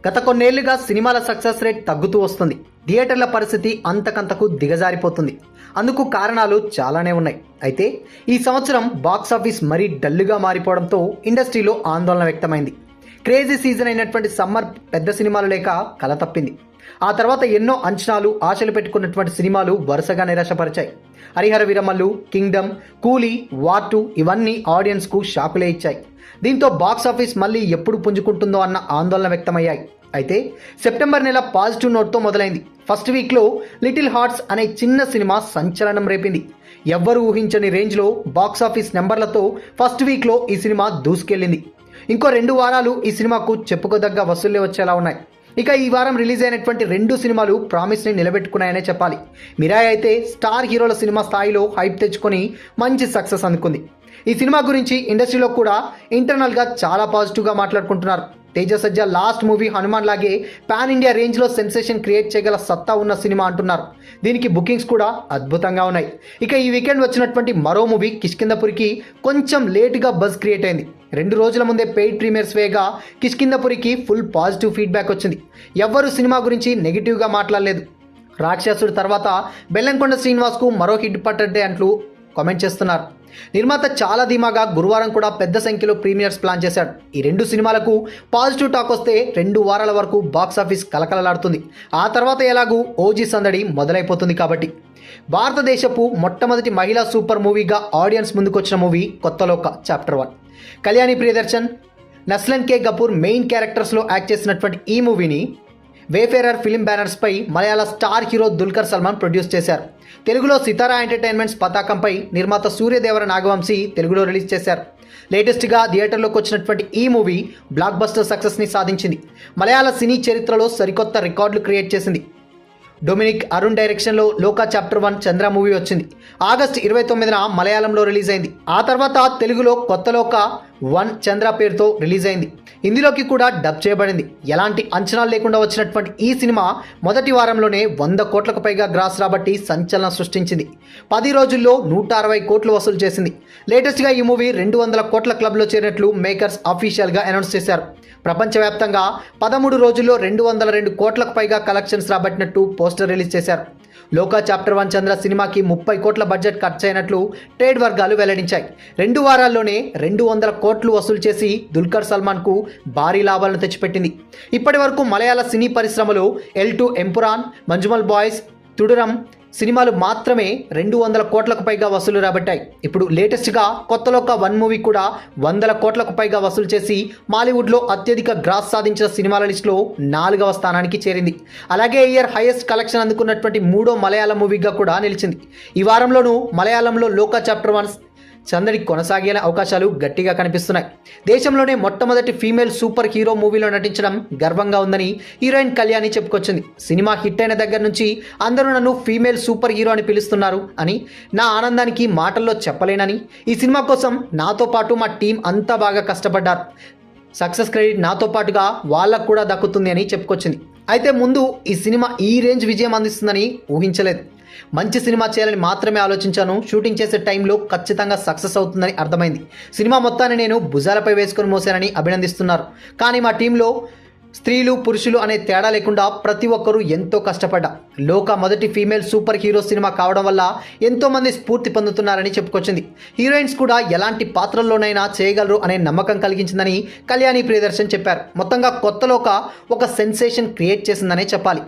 గత కొన్నేళ్లుగా సినిమాల సక్సెస్ రేట్ తగ్గుతూ వస్తుంది. థియేటర్ల పరిస్థితి అంతకంతకు దిగజారిపోతుంది. అందుకు కారణాలు చాలానే ఉన్నాయి. అయితే ఈ సంవత్సరం బాక్సాఫీస్ మరీ డల్లుగా మారిపోవడంతో ఇండస్ట్రీలో ఆందోళన వ్యక్తమైంది. క్రేజీ సీజన్ అయినటువంటి సమ్మర్ పెద్ద సినిమాలు లేక కల తప్పింది. ఆ తర్వాత ఎన్నో అంచనాలు, ఆశలు పెట్టుకున్నటువంటి సినిమాలు వరుసగా నిరాశపరిచాయి. హరిహర వీరమల్లు, కింగ్డమ్, కూలీ, వార్ 2 ఇవన్నీ ఆడియన్స్కు షాకులే ఇచ్చాయి. దీంతో బాక్సాఫీస్ మళ్ళీ ఎప్పుడు పుంజుకుంటుందో అన్న ఆందోళన వ్యక్తమయ్యాయి. అయితే సెప్టెంబర్ నెల పాజిటివ్ నోట్తో మొదలైంది. ఫస్ట్ వీక్లో లిటిల్ హార్ట్స్ అనే చిన్న సినిమా సంచలనం రేపింది. ఎవ్వరూ ఊహించని రేంజ్లో బాక్సాఫీస్ నెంబర్లతో ఫస్ట్ వీక్లో ఈ సినిమా దూసుకెళ్లింది. ఇంకో 2 వారాలు ఈ సినిమాకు చెప్పుకోదగ్గ వసూళ్లే వచ్చేలా ఉన్నాయి. ఇక ఈ వారం రిలీజ్ అయినటువంటి 2 సినిమాలు ప్రామిస్ని నిలబెట్టుకున్నాయనే చెప్పాలి. మిరాయ్ అయితే స్టార్ హీరోల సినిమా స్థాయిలో హైప్ తెచ్చుకొని మంచి సక్సెస్ అందుకుంది. ఈ సినిమా గురించి ఇండస్ట్రీలో కూడా ఇంటర్నల్గా చాలా పాజిటివ్గా మాట్లాడుకుంటున్నారు. తేజ సజ్జా లాస్ట్ మూవీ హనుమాన్ లాగే పాన్ ఇండియా రేంజ్లో సెన్సేషన్ క్రియేట్ చేయగల సత్తా ఉన్న సినిమా అంటున్నారు. దీనికి బుకింగ్స్ కూడా అద్భుతంగా ఉన్నాయి. ఇక ఈ వీకెండ్ వచ్చినటువంటి మరో మూవీ కిష్కింధపురికి కొంచెం లేటుగా బజ్ క్రియేట్ అయింది. 2 రోజుల ముందే పెయిడ్ ప్రీమియర్స్ వేగా కిష్కింధపురికి ఫుల్ పాజిటివ్ ఫీడ్బ్యాక్ వచ్చింది. ఎవ్వరూ సినిమా గురించి నెగిటివ్గా మాట్లాడలేదు. రాక్షసుడు తర్వాత బెల్లంకొండ శ్రీనివాస్కు మరో హిట్ పట్టట్టే అంటూ కామెంట్ చేస్తున్నారు. నిర్మాత చాలా ధీమాగా గురువారం కూడా పెద్ద సంఖ్యలో ప్రీమియర్స్ ప్లాన్ చేశాడు. ఈ 2 సినిమాలకు పాజిటివ్ టాక్ వస్తే 2 వారాల వరకు బాక్సాఫీస్ కలకలలాడుతుంది. ఆ తర్వాత ఎలాగూ ఓజీ సందడి మొదలైపోతుంది. కాబట్టి భారతదేశపు మొట్టమొదటి మహిళా సూపర్ మూవీగా ఆడియన్స్ ముందుకొచ్చిన movie Kothaloka chapter 1. Kalyani Priyadarshan, Naslen K Kapoor main క్యారెక్టర్స్లో యాక్ట్ చేసినటువంటి ఈ మూవీని వేఫేరర్ ఫిల్మ్ బ్యానర్స్పై Malayala star hero Dulquer Salmaan produce చేశారు. తెలుగులో సితారా ఎంటర్టైన్మెంట్స్ పతాకంపై నిర్మాత సూర్యదేవర నాగవంశీ తెలుగులో రిలీజ్ చేశారు. లేటెస్ట్గా థియేటర్లోకి వచ్చినటువంటి ఈ మూవీ బ్లాక్ బస్టర్ సక్సెస్ని సాధించింది. మలయాళ సినీ చరిత్రలో సరికొత్త రికార్డులు క్రియేట్ చేసింది. డొమినిక్ అరుణ్ డైరెక్షన్లో లోకా చాప్టర్ 1 చంద్ర మూవీ వచ్చింది. ఆగస్టు 29న మలయాళంలో రిలీజ్ అయింది. ఆ తర్వాత తెలుగులో కొత్తలోక 1 చంద్ర పేరుతో రిలీజ్ అయింది. ఇందులోకి కూడా డబ్ చేయబడింది. ఎలాంటి అంచనాలు లేకుండా వచ్చినటువంటి ఈ సినిమా మొదటి వారంలోనే 100 కోట్లకు పైగా గ్రాస్ రాబట్టి సంచలనం సృష్టించింది. 10 రోజుల్లో 160 కోట్లు వసూలు చేసింది. లేటెస్ట్గా ఈ మూవీ 200 కోట్ల క్లబ్లో చేరినట్లు మేకర్స్ అఫీషియల్గా అనౌన్స్ చేశారు. ప్రపంచవ్యాప్తంగా 13 రోజుల్లో 202 కోట్లకు పైగా కలెక్షన్స్ రాబట్టినట్టు పోస్టర్ రిలీజ్ చేశారు. లోకా చాప్టర్ 1 చంద్ర సినిమాకి 30 కోట్ల బడ్జెట్ ఖర్చు అయినట్లు ట్రేడ్ వర్గాలు వెల్లడించాయి. 2 వారాల్లోనే 200 కోట్లు వసూలు చేసి దుల్కర్ సల్మాన్కు భారీ లాభాలను తెచ్చిపెట్టింది. ఇప్పటి వరకు మలయాళ సినీ పరిశ్రమలో L2 ఎంపురాన్, మంజుమల్ బాయ్స్, తుడురం సినిమాలు మాత్రమే 200 కోట్లకు పైగా వసూలు రాబట్టాయి. ఇప్పుడు లేటెస్ట్గా కొత్తలోక 1 మూవీ కూడా 100 కోట్లకు పైగా వసూలు చేసి మాలీవుడ్లో అత్యధిక గ్రాస్ సాధించిన సినిమాల లిస్టులో 4వ స్థానానికి చేరింది. అలాగే ఇయర్ హైయెస్ట్ కలెక్షన్ అందుకున్నటువంటి 3వ మలయాళ మూవీగా కూడా నిలిచింది. ఈ వారంలోనూ మలయాళంలో లోకా చాప్టర్ 1 సందడి కొనసాగే అవకాశాలు గట్టిగా కనిపిస్తున్నాయి. దేశంలోనే మొట్టమొదటి ఫీమేల్ సూపర్ హీరో మూవీలో నటించడం గర్వంగా ఉందని హీరోయిన్ కళ్యాణి చెప్పుకొచ్చింది. సినిమా హిట్ అయిన దగ్గర నుంచి అందరూ నన్ను ఫీమేల్ సూపర్ హీరో అని పిలుస్తున్నారు అని, నా ఆనందానికి మాటల్లో చెప్పలేనని, ఈ సినిమా కోసం నాతో పాటు మా టీం అంతా బాగా కష్టపడ్డారు, సక్సెస్ క్రెడిట్ నాతో పాటుగా వాళ్ళకు కూడా దక్కుతుంది అని చెప్పుకొచ్చింది. అయితే ముందు ఈ సినిమా ఈ రేంజ్ విజయం అందిస్తుందని ఊహించలేదు. మంచి సినిమా చేయాలని మాత్రమే ఆలోచించాను. షూటింగ్ చేసే టైంలో ఖచ్చితంగా సక్సెస్ అవుతుందని అర్థమైంది. సినిమా మొత్తాన్ని నేను భుజాలపై వేసుకొని మోసానని అభినందిస్తున్నారు. కానీ మా టీంలో స్త్రీలు పురుషులు అనే తేడా లేకుండా ప్రతి ఒక్కరూ ఎంతో కష్టపడ్డా. లోకా మొదటి ఫీమేల్ సూపర్ హీరో సినిమా కావడం వల్ల ఎంతోమంది స్ఫూర్తి పొందుతున్నారని చెప్పుకొచ్చింది. హీరోయిన్స్ కూడా ఎలాంటి పాత్రల్లోనైనా చేయగలరు అనే నమ్మకం కలిగించిందని కళ్యాణి ప్రియదర్శన్ చెప్పారు. మొత్తంగా కొత్తలోక ఒక సెన్సేషన్ క్రియేట్ చేసిందనే చెప్పాలి.